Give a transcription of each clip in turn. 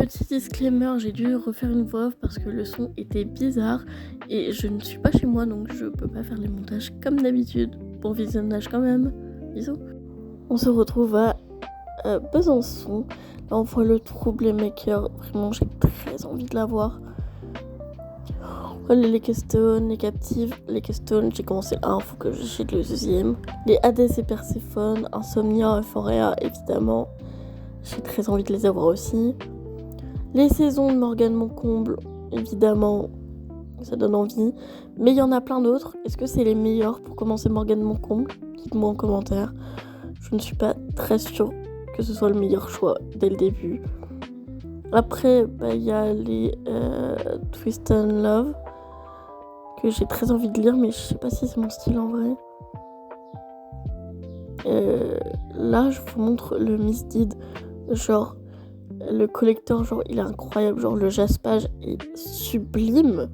petit disclaimer, j'ai dû refaire une voix off parce que le son était bizarre et je ne suis pas chez moi donc je peux pas faire les montages comme d'habitude. Bon visionnage quand même, bisous. On se retrouve à Besançon. Là on voit le Troublemaker, vraiment j'ai très envie de la voir. Les Lekestone, les Captives, les Lekestone, j'ai commencé le 1, faut que j'achète le deuxième. Les Hadès et Perséphone, Insomnia, Euphoria évidemment. J'ai très envie de les avoir aussi. Les saisons de Morgane Moncomble, évidemment, ça donne envie. Mais il y en a plein d'autres. Est-ce que c'est les meilleurs pour commencer Morgane Moncomble ? Dites-moi en commentaire. Je ne suis pas très sûre que ce soit le meilleur choix dès le début. Après, y a les Twist and Love, que j'ai très envie de lire, mais je sais pas si c'est mon style en vrai. Là, je vous montre le Misdeed. Genre, le collector, genre, il est incroyable. Genre, le jaspage est sublime.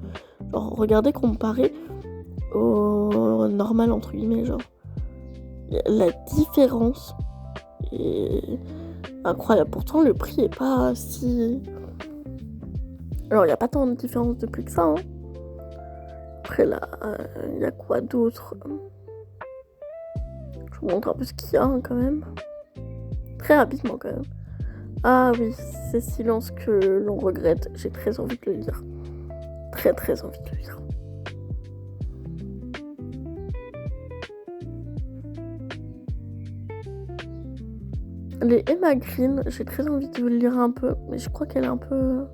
Genre, regardez comparé au normal, entre guillemets, genre. La différence est incroyable. Pourtant, le prix est pas si... Alors, il n'y a pas tant de différence de prix que ça, hein. Après, là, il y a quoi d'autre ? Je vous montre un peu ce qu'il y a, hein, quand même. Très rapidement, quand même. Ah oui, c'est Silence que l'on regrette. J'ai très envie de le lire. Très très envie de le lire. Les Emma Green, j'ai très envie de le lire un peu, mais je crois qu'elle est un peu...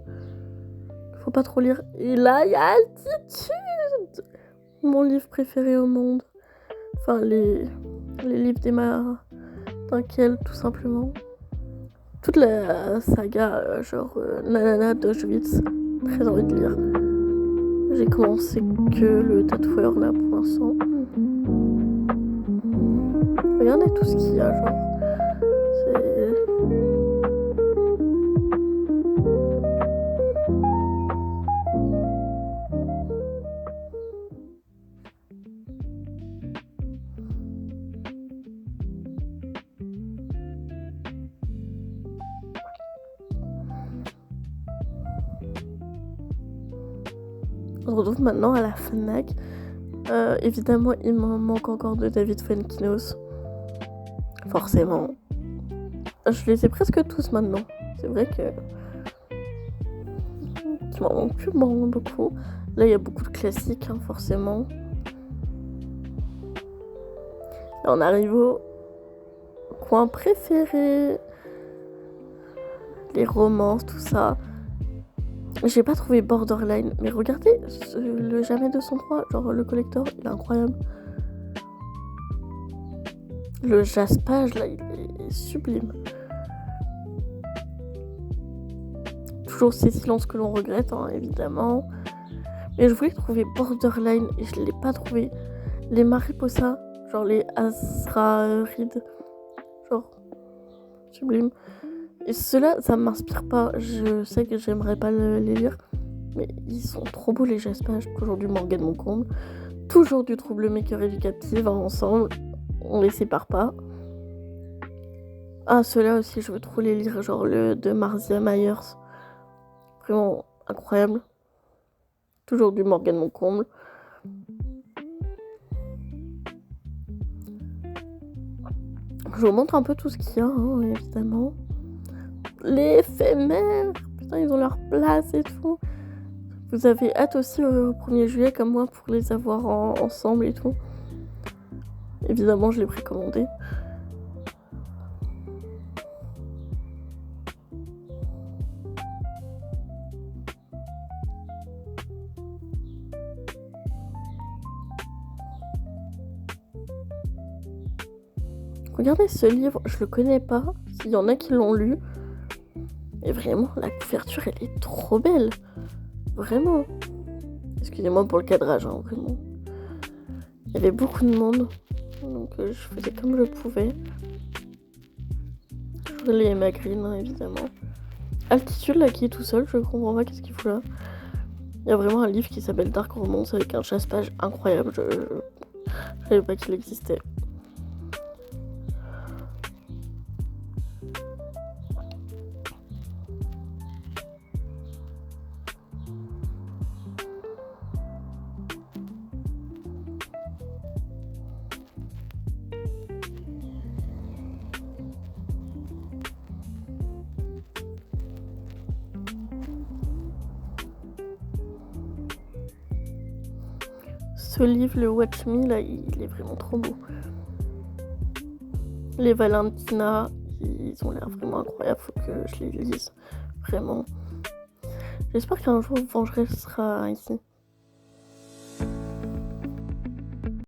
Faut pas trop lire. Et là, il y a Altitude, mon livre préféré au monde. Enfin, les livres d'Emma Dunkel, tout simplement. Toute la saga, Nanana d'Auschwitz, très envie de lire. J'ai commencé que le tatoueur là pour l'instant. Regardez tout ce qu'il y a, genre. On se retrouve maintenant à la Fnac. Évidemment, il me manque encore de David Fuenkinos. Forcément. Je les ai presque tous maintenant. C'est vrai que... Il m'en manque plus beaucoup. Là, il y a beaucoup de classiques, hein, forcément. Là, on arrive au coin préféré. Les romances, tout ça. J'ai pas trouvé Borderline, mais regardez le Jamais 203, genre le collector, il est incroyable. Le jaspage là, il est sublime. Toujours ces silences que l'on regrette, hein, évidemment. Mais je voulais trouver Borderline et je l'ai pas trouvé. Les Mariposa, genre les Azrarid, genre sublime. Et ceux-là, ça m'inspire pas. Je sais que j'aimerais pas les lire. Mais ils sont trop beaux les jaspages. Toujours du Morgane Moncomble. Toujours du Troublemaker et du Captive, hein, ensemble. On les sépare pas. Ah, ceux-là aussi, je veux trop les lire. Genre le de Marcia Myers. Vraiment incroyable. Toujours du Morgane Moncomble. Je vous montre un peu tout ce qu'il y a, hein, évidemment. Les éphémères, putain, ils ont leur place et tout. Vous avez hâte aussi au 1er juillet comme moi pour les avoir ensemble et tout. Évidemment, je l'ai précommandé. Regardez ce livre, je le connais pas. S'il y en a qui l'ont lu. Et vraiment, la couverture, elle est trop belle. Vraiment. Excusez-moi pour le cadrage, hein, vraiment. Il y avait beaucoup de monde. Donc je faisais comme je pouvais. Je les Emma Green, hein, évidemment. Altitude, là, qui est tout seul, je comprends pas qu'est-ce qu'il fout là. Il y a vraiment un livre qui s'appelle Dark Romance avec un chasse-page incroyable. Je savais pas qu'il existait. Ce livre, le Watch Me, là, il est vraiment trop beau. Les Valentina, ils ont l'air vraiment incroyables, faut que je les lise. Vraiment. J'espère qu'un jour Vengeresse sera ici.